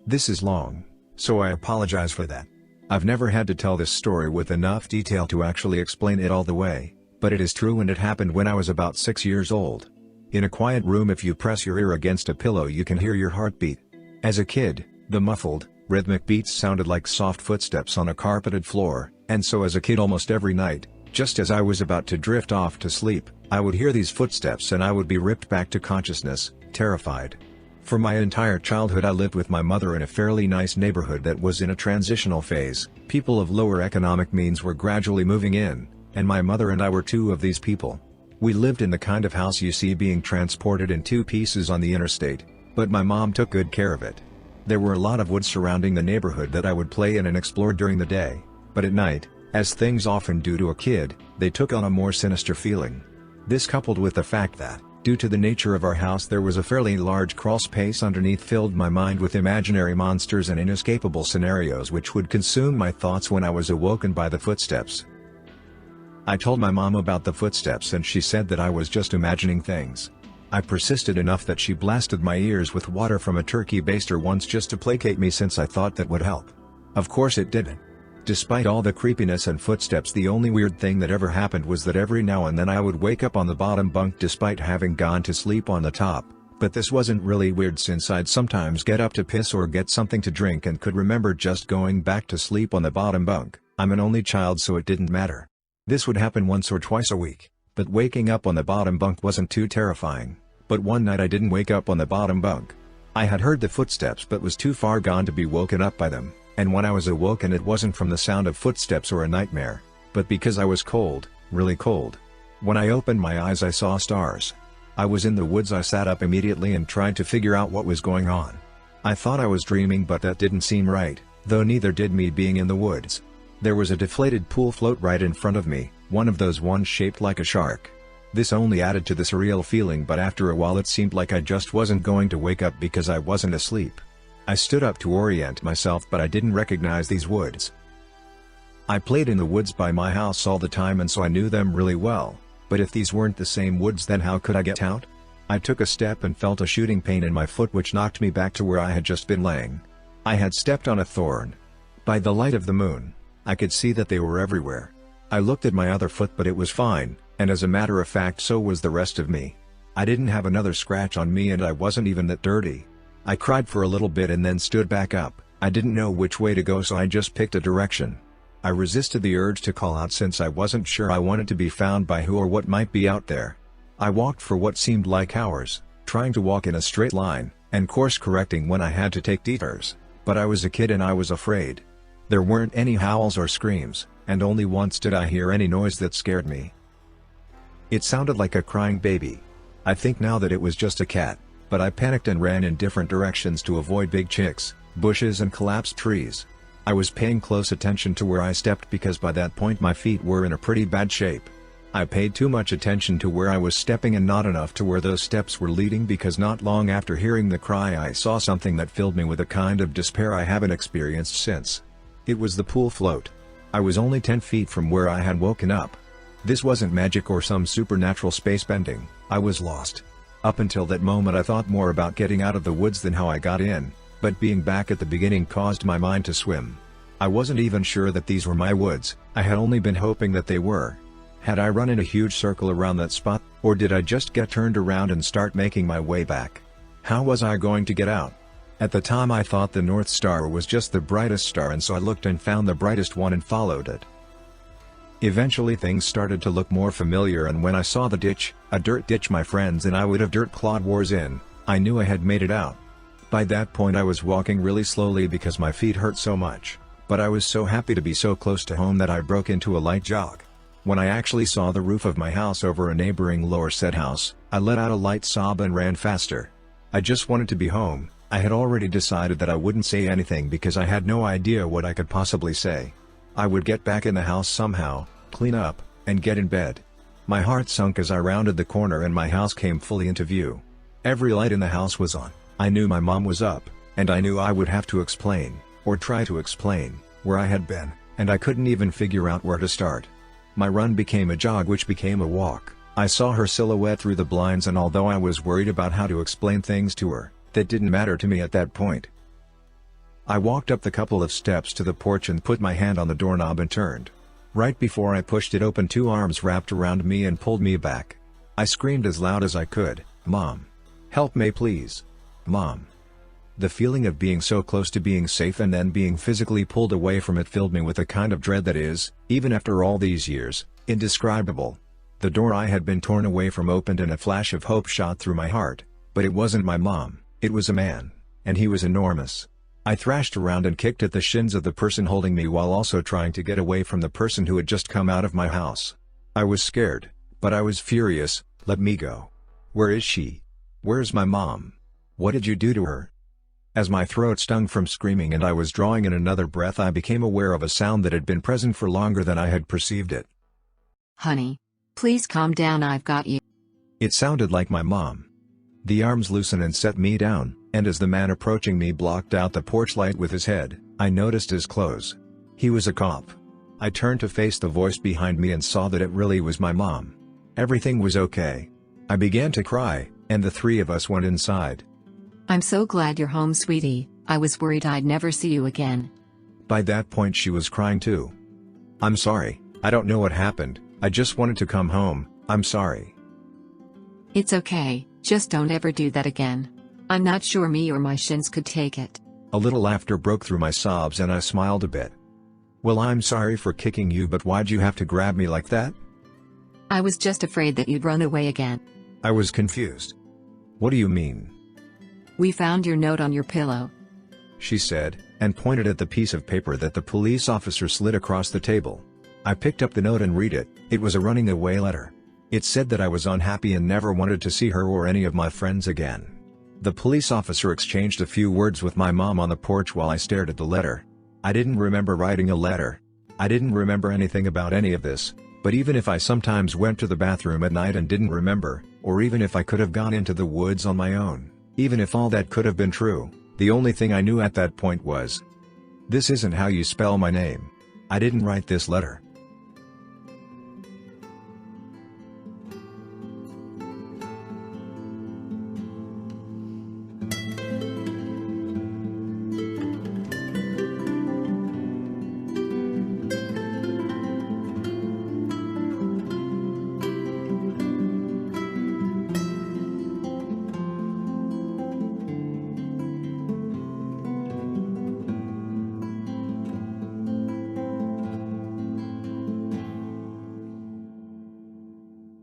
This is long, so I apologize for that. I've never had to tell this story with enough detail to actually explain it all the way, but it is true and it happened when I was about 6 years old. In a quiet room, if you press your ear against a pillow you can hear your heartbeat. As a kid, the muffled, rhythmic beats sounded like soft footsteps on a carpeted floor, and so as a kid almost every night, just as I was about to drift off to sleep, I would hear these footsteps and I would be ripped back to consciousness, terrified. For my entire childhood I lived with my mother in a fairly nice neighborhood that was in a transitional phase. People of lower economic means were gradually moving in, and my mother and I were two of these people. We lived in the kind of house you see being transported in two pieces on the interstate, but my mom took good care of it. There were a lot of woods surrounding the neighborhood that I would play in and explore during the day, but at night, as things often do to a kid, they took on a more sinister feeling. This coupled with the fact that, due to the nature of our house there was a fairly large crawl space underneath, filled my mind with imaginary monsters and inescapable scenarios which would consume my thoughts when I was awoken by the footsteps. I told my mom about the footsteps and she said that I was just imagining things. I persisted enough that she blasted my ears with water from a turkey baster once just to placate me, since I thought that would help. Of course it didn't. Despite all the creepiness and footsteps, the only weird thing that ever happened was that every now and then I would wake up on the bottom bunk despite having gone to sleep on the top, but this wasn't really weird since I'd sometimes get up to piss or get something to drink and could remember just going back to sleep on the bottom bunk. I'm an only child so it didn't matter. This would happen once or twice a week, but waking up on the bottom bunk wasn't too terrifying. But one night I didn't wake up on the bottom bunk. I had heard the footsteps but was too far gone to be woken up by them. And when I was awoken it wasn't from the sound of footsteps or a nightmare, but because I was cold, really cold. When I opened my eyes I saw stars. I was in the woods. I sat up immediately and tried to figure out what was going on. I thought I was dreaming, but that didn't seem right, though neither did me being in the woods. There was a deflated pool float right in front of me, one of those ones shaped like a shark. This only added to the surreal feeling, but after a while it seemed like I just wasn't going to wake up because I wasn't asleep. I stood up to orient myself, but I didn't recognize these woods. I played in the woods by my house all the time and so I knew them really well, but if these weren't the same woods then how could I get out? I took a step and felt a shooting pain in my foot which knocked me back to where I had just been laying. I had stepped on a thorn. By the light of the moon, I could see that they were everywhere. I looked at my other foot but it was fine, and as a matter of fact so was the rest of me. I didn't have another scratch on me and I wasn't even that dirty. I cried for a little bit and then stood back up. I didn't know which way to go so I just picked a direction. I resisted the urge to call out since I wasn't sure I wanted to be found by who or what might be out there. I walked for what seemed like hours, trying to walk in a straight line, and course correcting when I had to take detours, but I was a kid and I was afraid. There weren't any howls or screams, and only once did I hear any noise that scared me. It sounded like a crying baby. I think now that it was just a cat. But I panicked and ran in different directions to avoid big chicks, bushes and collapsed trees. I was paying close attention to where I stepped because by that point my feet were in a pretty bad shape. I paid too much attention to where I was stepping and not enough to where those steps were leading, because not long after hearing the cry I saw something that filled me with a kind of despair I haven't experienced since. It was the pool float. I was only 10 feet from where I had woken up. This wasn't magic or some supernatural space bending. I was lost. Up until that moment I thought more about getting out of the woods than how I got in, but being back at the beginning caused my mind to swim. I wasn't even sure that these were my woods, I had only been hoping that they were. Had I run in a huge circle around that spot, or did I just get turned around and start making my way back? How was I going to get out? At the time I thought the North Star was just the brightest star, and so I looked and found the brightest one and followed it. Eventually things started to look more familiar, and when I saw the ditch, a dirt ditch my friends and I would have dirt clod wars in, I knew I had made it out. By that point I was walking really slowly because my feet hurt so much, but I was so happy to be so close to home that I broke into a light jog. When I actually saw the roof of my house over a neighboring lower set house, I let out a light sob and ran faster. I just wanted to be home. I had already decided that I wouldn't say anything because I had no idea what I could possibly say. I would get back in the house somehow, clean up, and get in bed. My heart sunk as I rounded the corner and my house came fully into view. Every light in the house was on. I knew my mom was up, and I knew I would have to explain, or try to explain, where I had been, and I couldn't even figure out where to start. My run became a jog which became a walk. I saw her silhouette through the blinds, and although I was worried about how to explain things to her, that didn't matter to me at that point. I walked up the couple of steps to the porch and put my hand on the doorknob and turned. Right before I pushed it open, 2 arms wrapped around me and pulled me back. I screamed as loud as I could, "Mom! Help me please! Mom!" The feeling of being so close to being safe and then being physically pulled away from it filled me with a kind of dread that is, even after all these years, indescribable. The door I had been torn away from opened and a flash of hope shot through my heart, but it wasn't my mom, it was a man, and he was enormous. I thrashed around and kicked at the shins of the person holding me while also trying to get away from the person who had just come out of my house. I was scared, but I was furious. "Let me go. Where is she? Where's my mom? What did you do to her?" As my throat stung from screaming and I was drawing in another breath, I became aware of a sound that had been present for longer than I had perceived it. "Honey, please calm down, I've got you." It sounded like my mom. The arms loosened and set me down, and as the man approaching me blocked out the porch light with his head, I noticed his clothes. He was a cop. I turned to face the voice behind me and saw that it really was my mom. Everything was okay. I began to cry, and the 3 of us went inside. "I'm so glad you're home, sweetie. I was worried I'd never see you again." By that point she was crying too. "I'm sorry, I don't know what happened, I just wanted to come home, I'm sorry." "It's okay, just don't ever do that again. I'm not sure me or my shins could take it." A little laughter broke through my sobs and I smiled a bit. "Well, I'm sorry for kicking you, but why'd you have to grab me like that?" "I was just afraid that you'd run away again." I was confused. "What do you mean?" "We found your note on your pillow," she said, and pointed at the piece of paper that the police officer slid across the table. I picked up the note and read it. It was a runaway letter. It said that I was unhappy and never wanted to see her or any of my friends again. The police officer exchanged a few words with my mom on the porch while I stared at the letter. I didn't remember writing a letter. I didn't remember anything about any of this, but even if I sometimes went to the bathroom at night and didn't remember, or even if I could have gone into the woods on my own, even if all that could have been true, the only thing I knew at that point was, this isn't how you spell my name. I didn't write this letter.